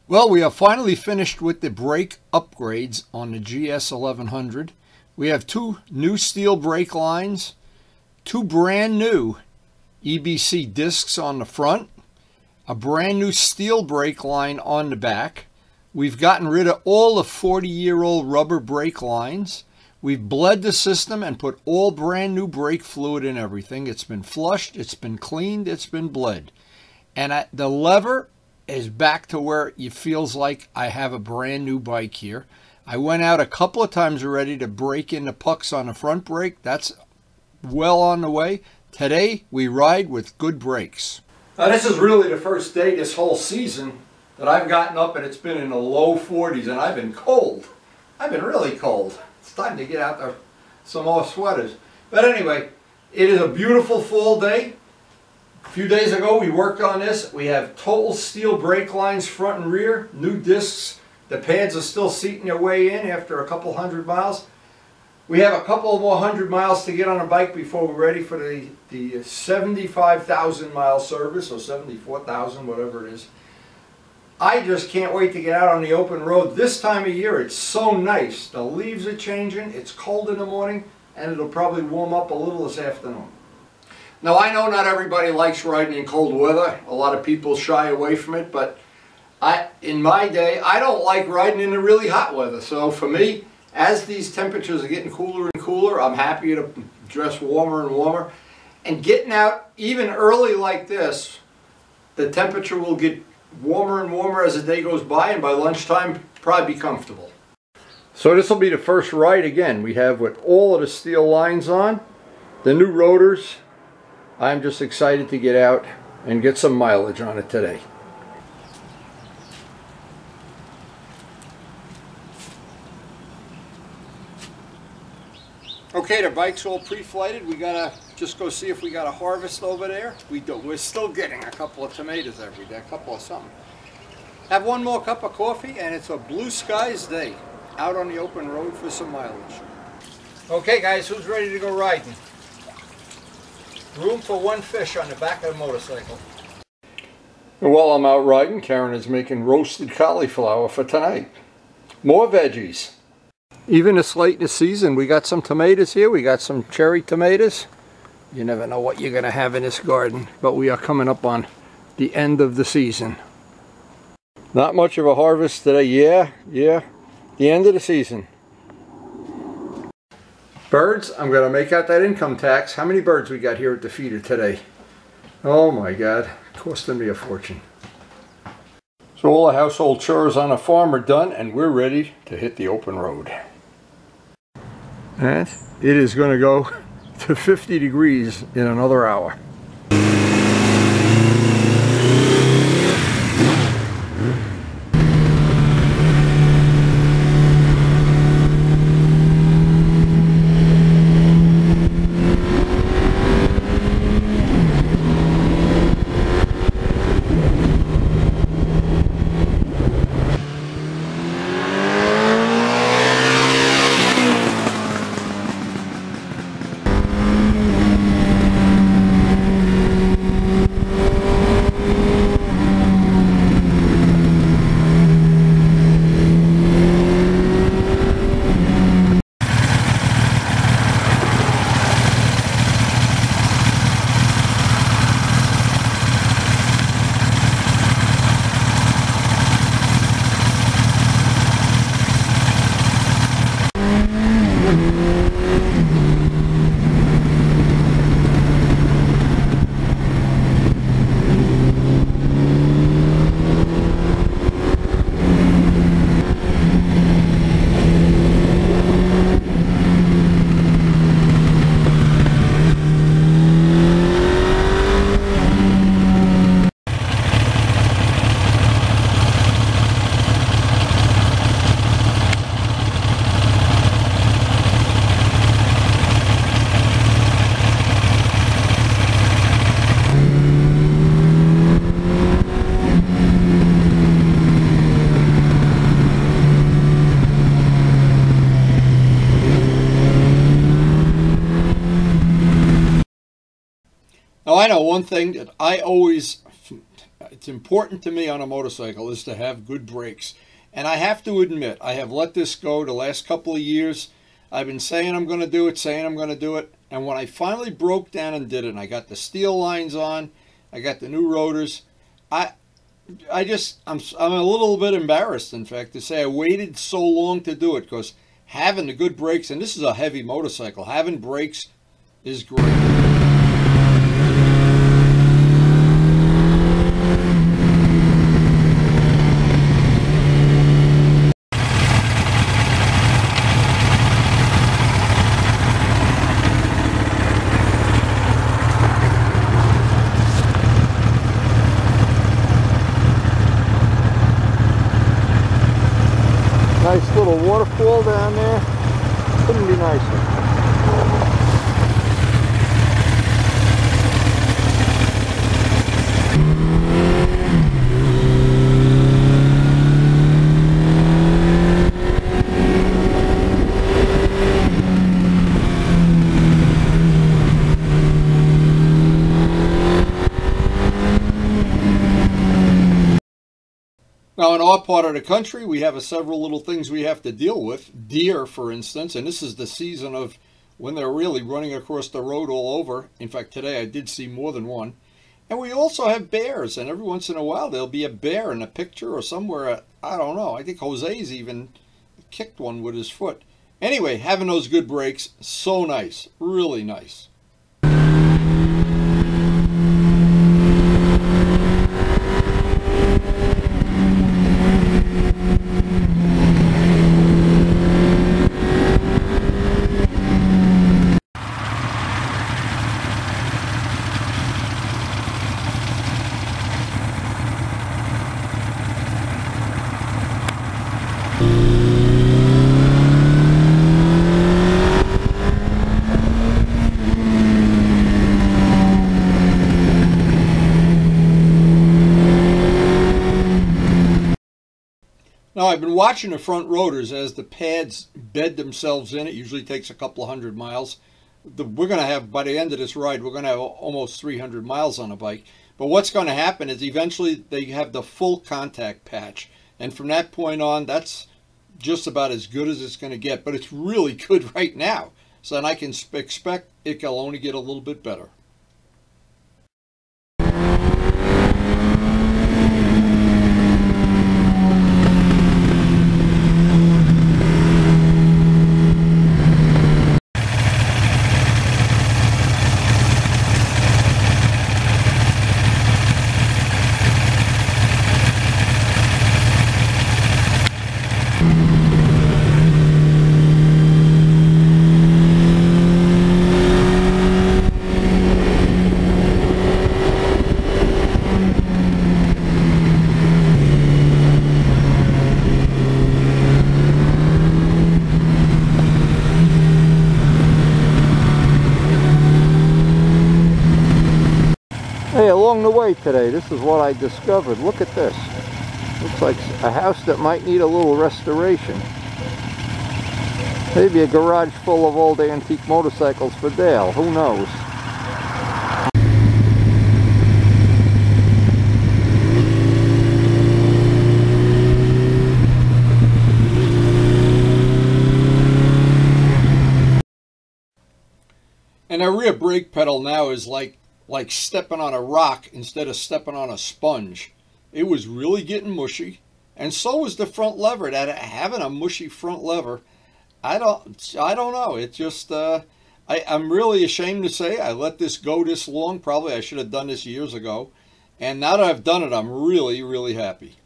Well, we are finally finished with the brake upgrades on the GS1100. We have two new steel brake lines, two brand new EBC discs on the front, a brand new steel brake line on the back. We've gotten rid of all the 40-year-old rubber brake lines. We've bled the system and put all brand new brake fluid in everything. It's been flushed, it's been cleaned, it's been bled. And the lever is back to where it feels like I have a brand new bike here. I went out a couple of times already to break in the pucks on the front brake. That's well on the way. Today we ride with good brakes. Now this is really the first day this whole season that I've gotten up and it's been in the low 40s and I've been cold. I've been really cold. It's time to get out there some more sweaters. But anyway, it is a beautiful fall day. A few days ago we worked on this. We have total steel brake lines front and rear, new discs. The pads are still seating their way in after a couple hundred miles. We have a couple more 100 miles to get on a bike before we're ready for the 75,000 mile service, or 74,000, whatever it is. I just can't wait to get out on the open road. This time of year it's so nice. The leaves are changing, it's cold in the morning, and it'll probably warm up a little this afternoon. Now I know not everybody likes riding in cold weather. A lot of people shy away from it, but in my day, I don't like riding in the really hot weather. So for me, as these temperatures are getting cooler and cooler, I'm happy to dress warmer and warmer. And getting out even early like this, the temperature will get warmer and warmer as the day goes by, and by lunchtime, probably be comfortable. So this will be the first ride again. We have with all of the steel lines on, the new rotors. I'm just excited to get out and get some mileage on it today. Okay, the bike's all pre-flighted. We gotta just go see if we got a harvest over there. We're still getting a couple of tomatoes every day, a couple of something. Have one more cup of coffee and it's a blue skies day out on the open road for some mileage. Okay guys, who's ready to go riding? Room for one fish on the back of the motorcycle. And while I'm out riding, Karen is making roasted cauliflower for tonight. More veggies. Even this late in the season, we got some tomatoes here. We got some cherry tomatoes. You never know what you're going to have in this garden, but we are coming up on the end of the season. Not much of a harvest today. Yeah, the end of the season. Birds, I'm going to make out that income tax. How many birds we got here at the feeder today? Oh my God, costing me a fortune. So all the household chores on the farm are done and we're ready to hit the open road. And it is going to go to 50 degrees in another hour. Now I know one thing that I always it's important to me on a motorcycle is to have good brakes. And I have to admit, I have let this go the last couple of years. I've been saying I'm going to do it, and when I finally broke down and did it, and I got the steel lines on, I got the new rotors, I'm a little bit embarrassed, in fact, to say I waited so long to do it, because having the good brakes, and this is a heavy motorcycle, having brakes is great. Nice little waterfall down there. Couldn't be nicer. Now, in our part of the country, we have several little things we have to deal with. Deer, for instance, and this is the season of when they're really running across the road all over. In fact, today I did see more than one. And we also have bears, and every once in a while there'll be a bear in a picture or somewhere. I don't know. I think Jose's even kicked one with his foot. Anyway, having those good brakes, so nice. Really nice. Now, I've been watching the front rotors as the pads bed themselves in. It usually takes a couple of 100 miles. We're going to have, by the end of this ride, we're going to have almost 300 miles on a bike. But what's going to happen is eventually they have the full contact patch. And from that point on, that's just about as good as it's going to get. But it's really good right now. So then I can expect it will only get a little bit better. Hey, along the way today, this is what I discovered. Look at this. Looks like a house that might need a little restoration. Maybe a garage full of old antique motorcycles for Dale. Who knows? And our rear brake pedal now is like stepping on a rock instead of stepping on a sponge. It was really getting mushy, and so was the front lever. That having a mushy front lever, I don't know. It just I'm really ashamed to say I let this go this long. Probably I should have done this years ago, and now that I've done it, I'm really happy.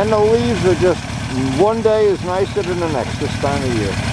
And the leaves are just, one day is nicer than the next this time of year.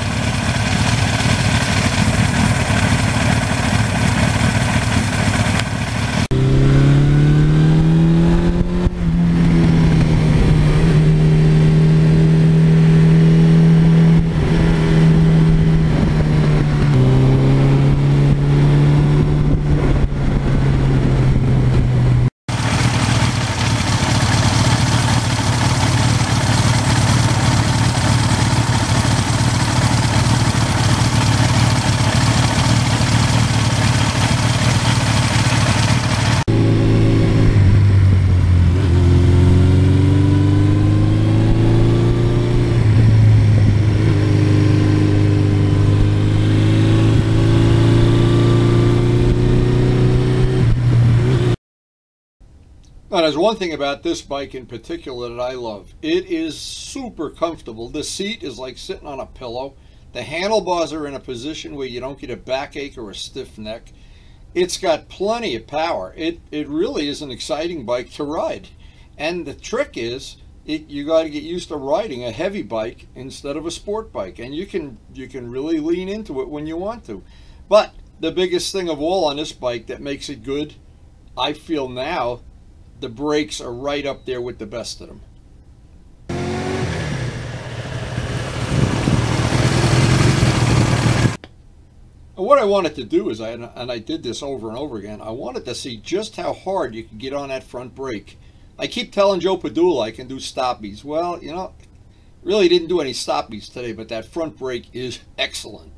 Now, there's one thing about this bike in particular that I love. It is super comfortable. The seat is like sitting on a pillow. The handlebars are in a position where you don't get a backache or a stiff neck. It's got plenty of power. It really is an exciting bike to ride. And the trick is, you got to get used to riding a heavy bike instead of a sport bike. And you can really lean into it when you want to. But the biggest thing of all on this bike that makes it good, I feel now, the brakes are right up there with the best of them. And what I wanted to do is, and I did this over and over again, I wanted to see just how hard you can get on that front brake. I keep telling Joe Padula I can do stoppies. Well, you know, really didn't do any stoppies today, but that front brake is excellent.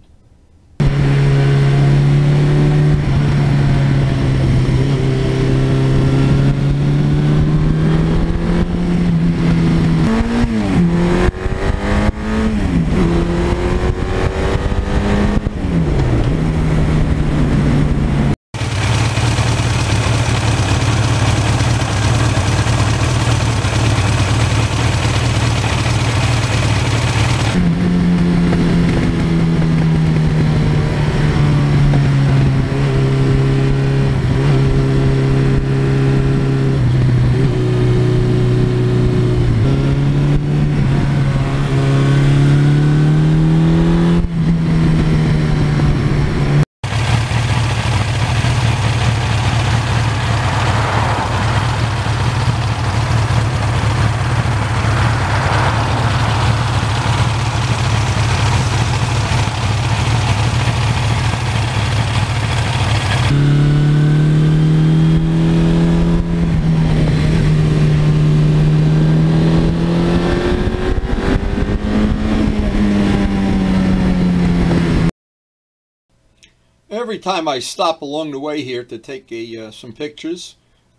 Every time I stop along the way here to take some pictures,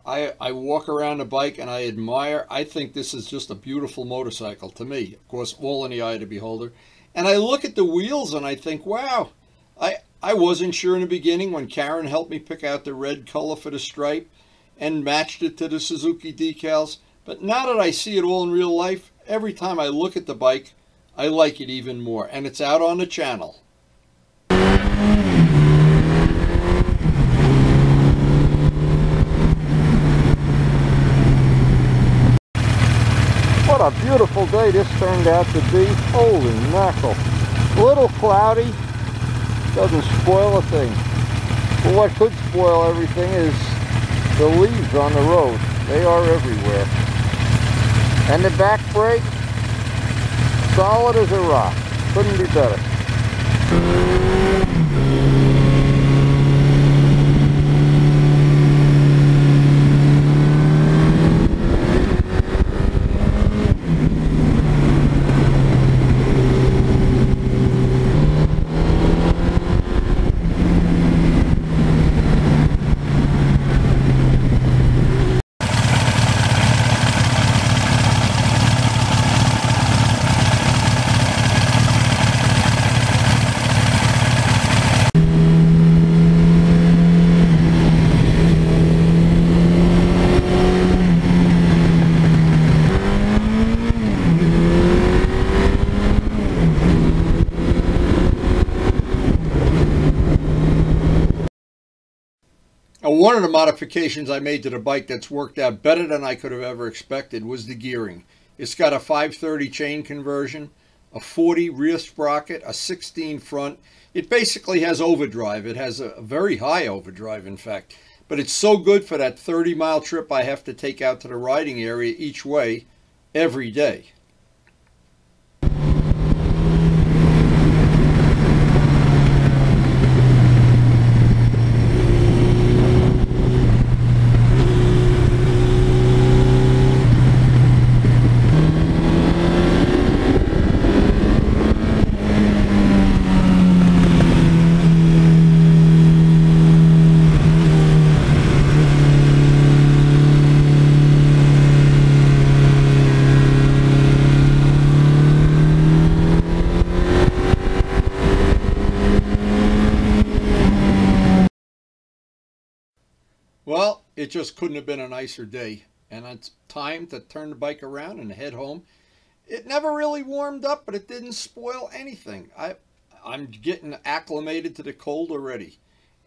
I walk around the bike and I admire. I think this is just a beautiful motorcycle to me. Of course, all in the eye of the beholder. And I look at the wheels and I think, wow, I wasn't sure in the beginning when KARYN helped me pick out the red color for the stripe and matched it to the Suzuki decals. But now that I see it all in real life, every time I look at the bike, I like it even more. And it's out on the channel. What a beautiful day this turned out to be. Holy mackerel. A little cloudy. Doesn't spoil a thing. But what could spoil everything is the leaves on the road. They are everywhere. And the back brake, solid as a rock. Couldn't be better. One of the modifications I made to the bike that's worked out better than I could have ever expected was the gearing. It's got a 530 chain conversion, a 40 rear sprocket, a 16 front. It basically has overdrive. It has a very high overdrive, in fact. But it's so good for that 30-mile trip I have to take out to the riding area each way every day. Well, it just couldn't have been a nicer day, and it's time to turn the bike around and head home. It never really warmed up, but it didn't spoil anything. I'm getting acclimated to the cold already,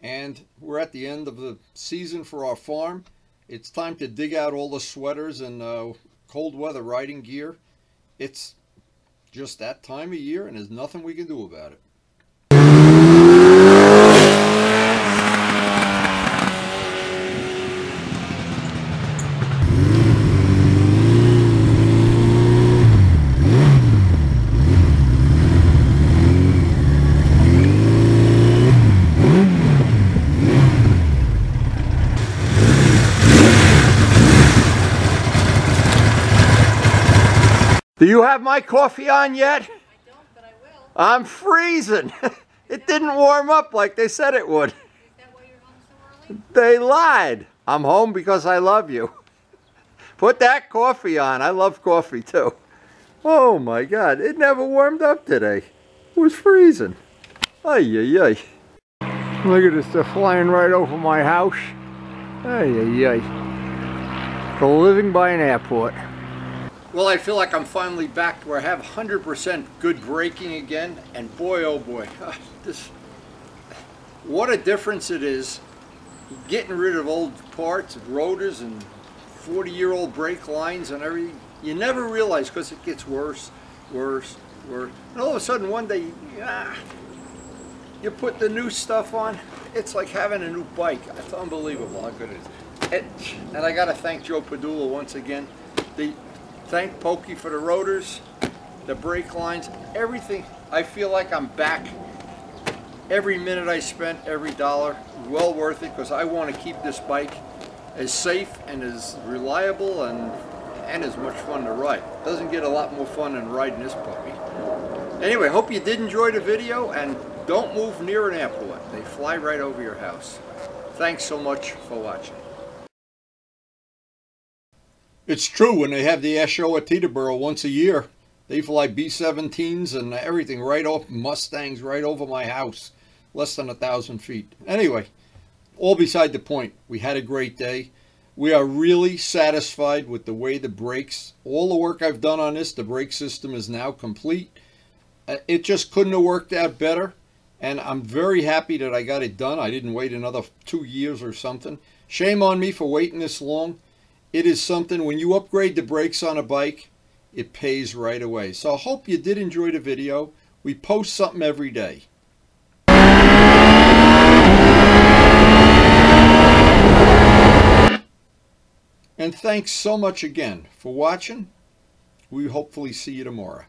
and we're at the end of the season for our farm. It's time to dig out all the sweaters and cold weather riding gear. It's just that time of year, and there's nothing we can do about it. Do you have my coffee on yet? I don't, but I will. I'm freezing. It didn't warm up like they said it would. Is that why you're home so early? They lied. I'm home because I love you. Put that coffee on. I love coffee too. Oh my God, it never warmed up today. It was freezing. Ay, ay, ay. Look at this, they're flying right over my house. Ay, ay, ay. So living by an airport. Well, I feel like I'm finally back to where I have 100% good braking again, and boy, oh boy, what a difference it is getting rid of old parts, rotors, and 40-year-old brake lines and everything. You never realize because it gets worse, worse, worse. And all of a sudden one day, you put the new stuff on, it's like having a new bike. It's unbelievable how good it is. And I got to thank Joe Padula once again. Thank Pokey for the rotors, the brake lines, everything. I feel like I'm back. Every minute I spent, every dollar, well worth it, because I want to keep this bike as safe and as reliable and as much fun to ride. Doesn't get a lot more fun than riding this puppy. Anyway, hope you did enjoy the video, and don't move near an airport. They fly right over your house. Thanks so much for watching. It's true, when they have the air show at Teterboro once a year, they fly B-17s and everything right off, Mustangs right over my house, less than 1,000 feet. Anyway, all beside the point. We had a great day. We are really satisfied with the way the brakes, all the work I've done on this, the brake system is now complete. It just couldn't have worked out better, and I'm very happy that I got it done. I didn't wait another 2 years or something. Shame on me for waiting this long. It is something, when you upgrade the brakes on a bike, it pays right away. So I hope you did enjoy the video. We post something every day. And thanks so much again for watching. We hopefully see you tomorrow.